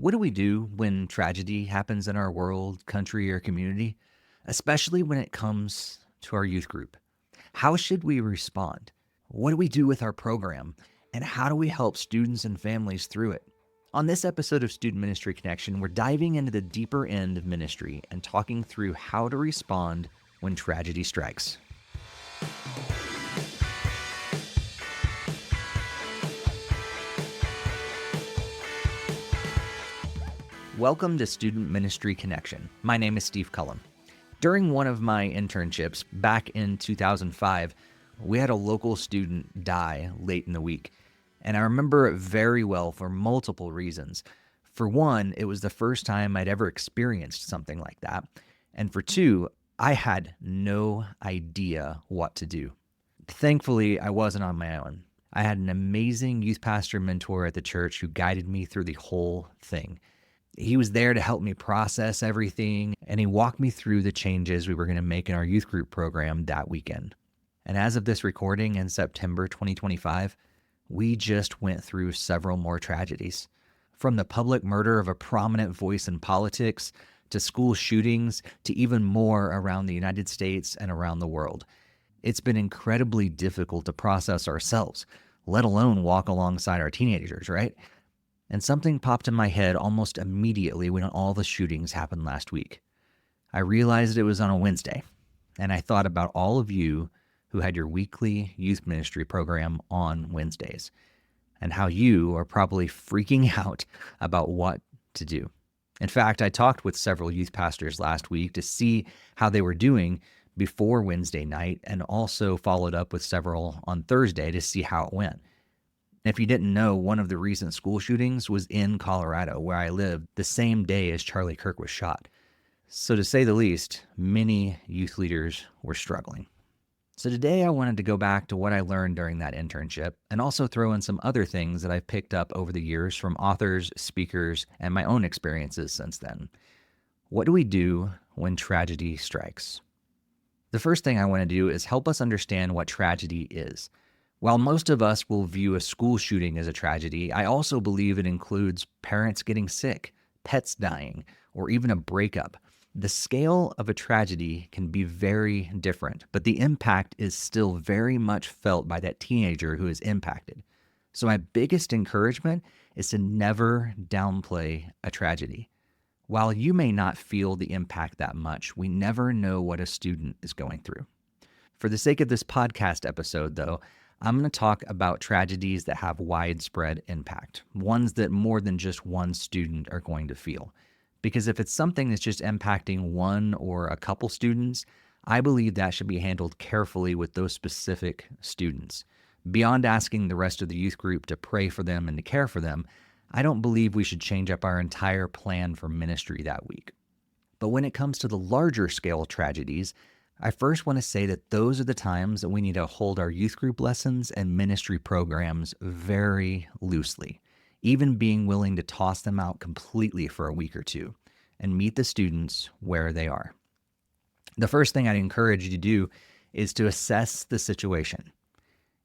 What do we do when tragedy happens in our world, country, or community, especially when it comes to our youth group? How should we respond? What do we do with our program? And how do we help students and families through it? On this episode of Student Ministry Connection, we're diving into the deeper end of ministry and talking through how to respond when tragedy strikes. Welcome to Student Ministry Connection. My name is Steve Cullum. During one of my internships back in 2005, we had a local student die late in the week. And I remember it very well for multiple reasons. For one, it was the first time I'd ever experienced something like that. And for two, I had no idea what to do. Thankfully, I wasn't on my own. I had an amazing youth pastor mentor at the church who guided me through the whole thing. He was there to help me process everything, and he walked me through the changes we were going to make in our youth group program that weekend. And as of this recording in September 2025, we just went through several more tragedies. From the public murder of a prominent voice in politics, to school shootings, to even more around the United States and around the world. It's been incredibly difficult to process ourselves, let alone walk alongside our teenagers, right? And something popped in my head almost immediately when all the shootings happened last week. I realized it was on a Wednesday, and I thought about all of you who had your weekly youth ministry program on Wednesdays, and how you are probably freaking out about what to do. In fact, I talked with several youth pastors last week to see how they were doing before Wednesday night, and also followed up with several on Thursday to see how it went. If you didn't know, one of the recent school shootings was in Colorado, where I lived, the same day as Charlie Kirk was shot. So to say the least, many youth leaders were struggling. So today I wanted to go back to what I learned during that internship and also throw in some other things that I've picked up over the years from authors, speakers, and my own experiences since then. What do we do when tragedy strikes? The first thing I want to do is help us understand what tragedy is. While most of us will view a school shooting as a tragedy, I also believe it includes parents getting sick, pets dying, or even a breakup. The scale of a tragedy can be very different, but the impact is still very much felt by that teenager who is impacted. So my biggest encouragement is to never downplay a tragedy. While you may not feel the impact that much, we never know what a student is going through. For the sake of this podcast episode, though, I'm going to talk about tragedies that have widespread impact, ones that more than just one student are going to feel. Because if it's something that's just impacting one or a couple students, I believe that should be handled carefully with those specific students. Beyond asking the rest of the youth group to pray for them and to care for them, I don't believe we should change up our entire plan for ministry that week. But when it comes to the larger scale tragedies, I first want to say that those are the times that we need to hold our youth group lessons and ministry programs very loosely, even being willing to toss them out completely for a week or two and meet the students where they are. The first thing I'd encourage you to do is to assess the situation.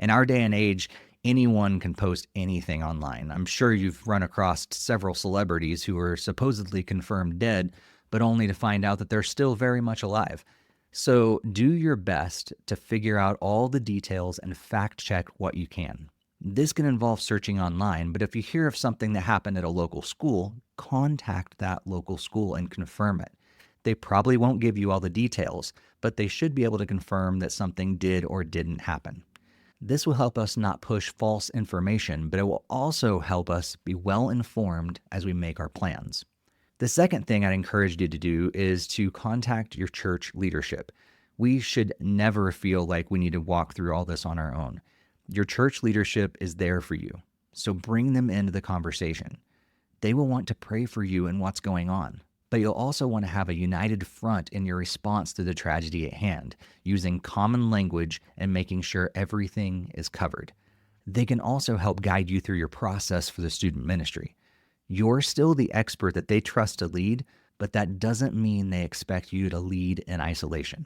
In our day and age, anyone can post anything online. I'm sure you've run across several celebrities who are supposedly confirmed dead, but only to find out that they're still very much alive. So do your best to figure out all the details and fact check what you can. This can involve searching online, but if you hear of something that happened at a local school, contact that local school and confirm it. They probably won't give you all the details, but they should be able to confirm that something did or didn't happen. This will help us not push false information, but it will also help us be well informed as we make our plans. The second thing I'd encourage you to do is to contact your church leadership. We should never feel like we need to walk through all this on our own. Your church leadership is there for you, so bring them into the conversation. They will want to pray for you and what's going on, but you'll also want to have a united front in your response to the tragedy at hand, using common language and making sure everything is covered. They can also help guide you through your process for the student ministry. You're still the expert that they trust to lead, but that doesn't mean they expect you to lead in isolation.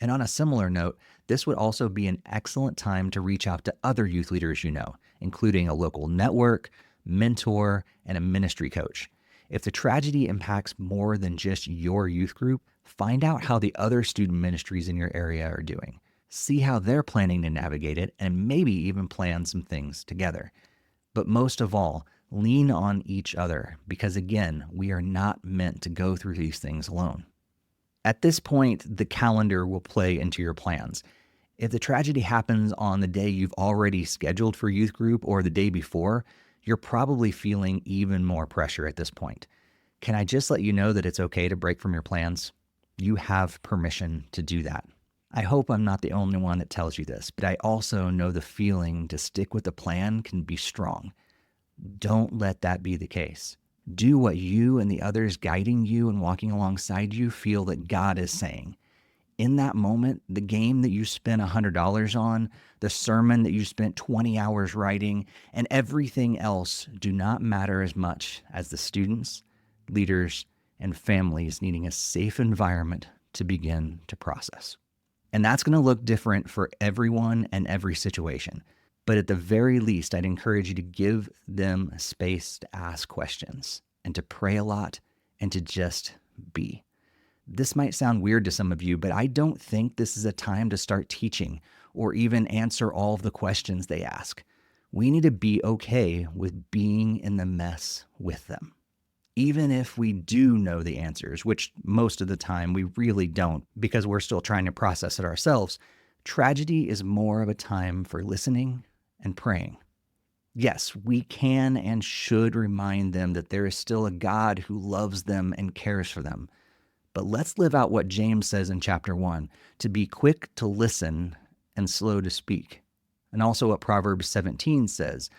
And on a similar note, this would also be an excellent time to reach out to other youth leaders you know, including a local network, mentor, and a ministry coach. If the tragedy impacts more than just your youth group, find out how the other student ministries in your area are doing. See how they're planning to navigate it and maybe even plan some things together. But most of all, lean on each other because, again, we are not meant to go through these things alone. At this point, the calendar will play into your plans. If the tragedy happens on the day you've already scheduled for youth group or the day before, you're probably feeling even more pressure at this point. Can I just let you know that it's okay to break from your plans? You have permission to do that. I hope I'm not the only one that tells you this, but I also know the feeling to stick with the plan can be strong. Don't let that be the case. Do what you and the others guiding you and walking alongside you feel that God is saying. In that moment, the game that you spent $100 on, the sermon that you spent 20 hours writing, and everything else do not matter as much as the students, leaders, and families needing a safe environment to begin to process. And that's going to look different for everyone and every situation. But at the very least, I'd encourage you to give them space to ask questions and to pray a lot and to just be. This might sound weird to some of you, but I don't think this is a time to start teaching or even answer all of the questions they ask. We need to be okay with being in the mess with them. Even if we do know the answers, which most of the time we really don't because we're still trying to process it ourselves, tragedy is more of a time for listening and praying. Yes, we can and should remind them that there is still a God who loves them and cares for them. But let's live out what James says in chapter 1, to be quick to listen and slow to speak. And also what Proverbs 17 says,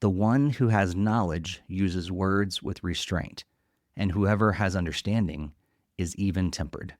the one who has knowledge uses words with restraint, and whoever has understanding is even-tempered.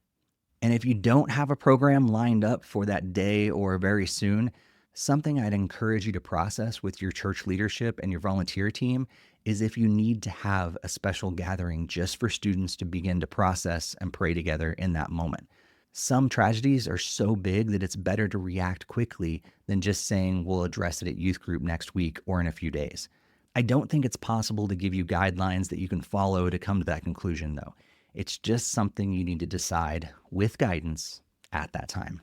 And if you don't have a program lined up for that day or very soon, something I'd encourage you to process with your church leadership and your volunteer team is if you need to have a special gathering just for students to begin to process and pray together in that moment. Some tragedies are so big that it's better to react quickly than just saying we'll address it at youth group next week or in a few days. I don't think it's possible to give you guidelines that you can follow to come to that conclusion, though. It's just something you need to decide with guidance at that time.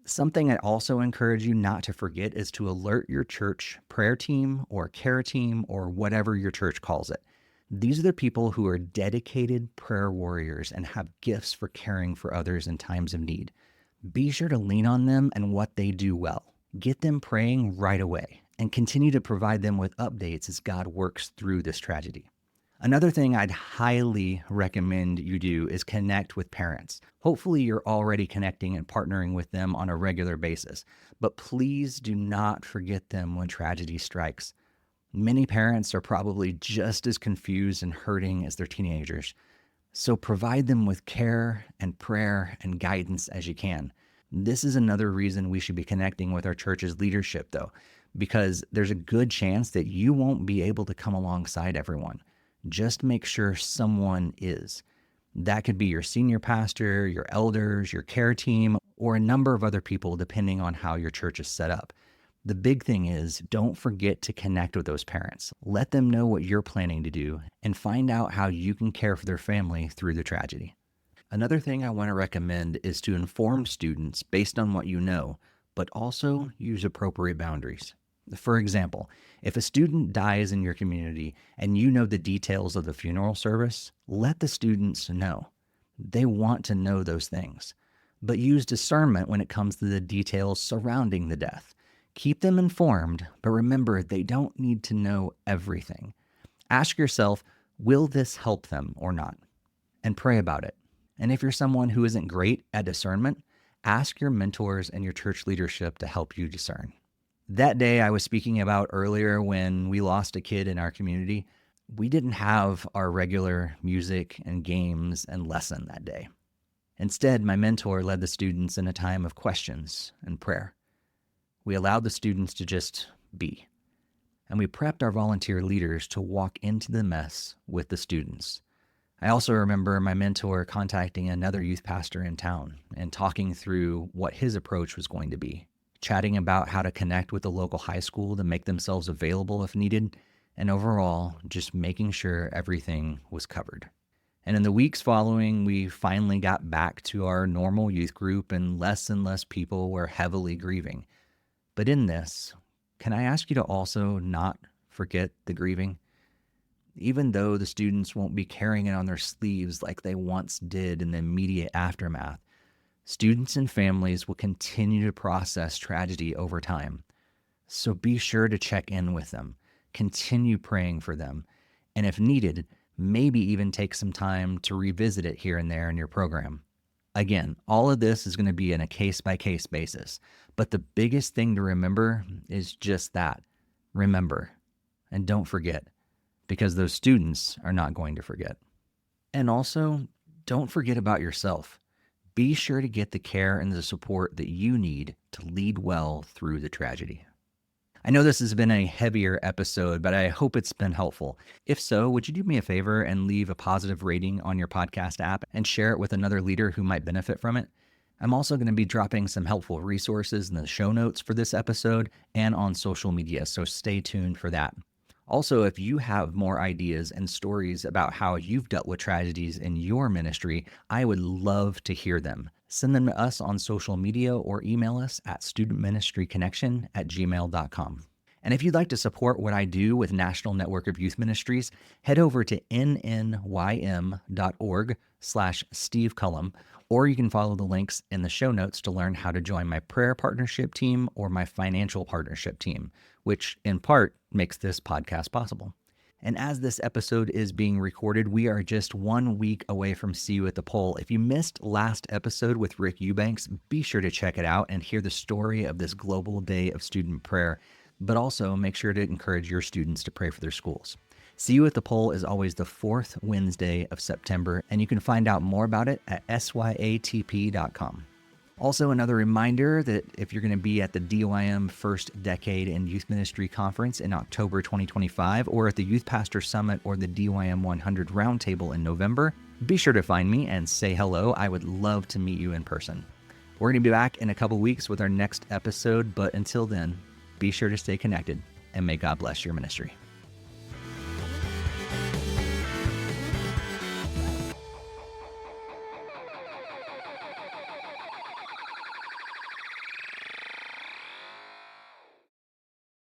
Something I also encourage you not to forget is to alert your church prayer team or care team or whatever your church calls it. These are the people who are dedicated prayer warriors and have gifts for caring for others in times of need. Be sure to lean on them and what they do well. Get them praying right away and continue to provide them with updates as God works through this tragedy. Another thing I'd highly recommend you do is connect with parents. Hopefully you're already connecting and partnering with them on a regular basis, but please do not forget them when tragedy strikes. Many parents are probably just as confused and hurting as their teenagers, so provide them with care and prayer and guidance as you can. This is another reason we should be connecting with our church's leadership, though, because there's a good chance that you won't be able to come alongside everyone. Just make sure someone is. That could be your senior pastor, your elders, your care team, or a number of other people depending on how your church is set up. The big thing is, don't forget to connect with those parents. Let them know what you're planning to do and find out how you can care for their family through the tragedy. Another thing I want to recommend is to inform students based on what you know, but also use appropriate boundaries. For example, if a student dies in your community and you know the details of the funeral service, let the students know. They want to know those things. But use discernment when it comes to the details surrounding the death. Keep them informed, but remember they don't need to know everything. Ask yourself, will this help them or not? And pray about it. And if you're someone who isn't great at discernment, ask your mentors and your church leadership to help you discern. That day I was speaking about earlier when we lost a kid in our community, we didn't have our regular music and games and lesson that day. Instead, my mentor led the students in a time of questions and prayer. We allowed the students to just be. And we prepped our volunteer leaders to walk into the mess with the students. I also remember my mentor contacting another youth pastor in town and talking through what his approach was going to be, chatting about how to connect with the local high school to make themselves available if needed, and overall, just making sure everything was covered. And in the weeks following, we finally got back to our normal youth group, and less people were heavily grieving. But in this, can I ask you to also not forget the grieving? Even though the students won't be carrying it on their sleeves like they once did in the immediate aftermath, students and families will continue to process tragedy over time. So be sure to check in with them, continue praying for them, and if needed, maybe even take some time to revisit it here and there in your program. Again, all of this is going to be in a case-by-case basis, but the biggest thing to remember is just that. Remember, and don't forget, because those students are not going to forget. And also, don't forget about yourself. Be sure to get the care and the support that you need to lead well through the tragedy. I know this has been a heavier episode, but I hope it's been helpful. If so, would you do me a favor and leave a positive rating on your podcast app and share it with another leader who might benefit from it? I'm also going to be dropping some helpful resources in the show notes for this episode and on social media, so stay tuned for that. Also, if you have more ideas and stories about how you've dealt with tragedies in your ministry, I would love to hear them. Send them to us on social media or email us at studentministryconnection@gmail.com. And if you'd like to support what I do with National Network of Youth Ministries, head over to nnym.org/Steve Cullum, or you can follow the links in the show notes to learn how to join my prayer partnership team or my financial partnership team, which in part makes this podcast possible. And as this episode is being recorded, we are just 1 week away from See You at the Pole. If you missed last episode with Rick Eubanks, be sure to check it out and hear the story of this global day of student prayer. But also make sure to encourage your students to pray for their schools. See You at the Pole is always the fourth Wednesday of September, and you can find out more about it at syatp.com. Also, another reminder that if you're going to be at the DYM First Decade in Youth Ministry Conference in October 2025, or at the Youth Pastor Summit or the DYM 100 Roundtable in November, be sure to find me and say hello. I would love to meet you in person. We're going to be back in a couple weeks with our next episode, but until then, be sure to stay connected, and may God bless your ministry.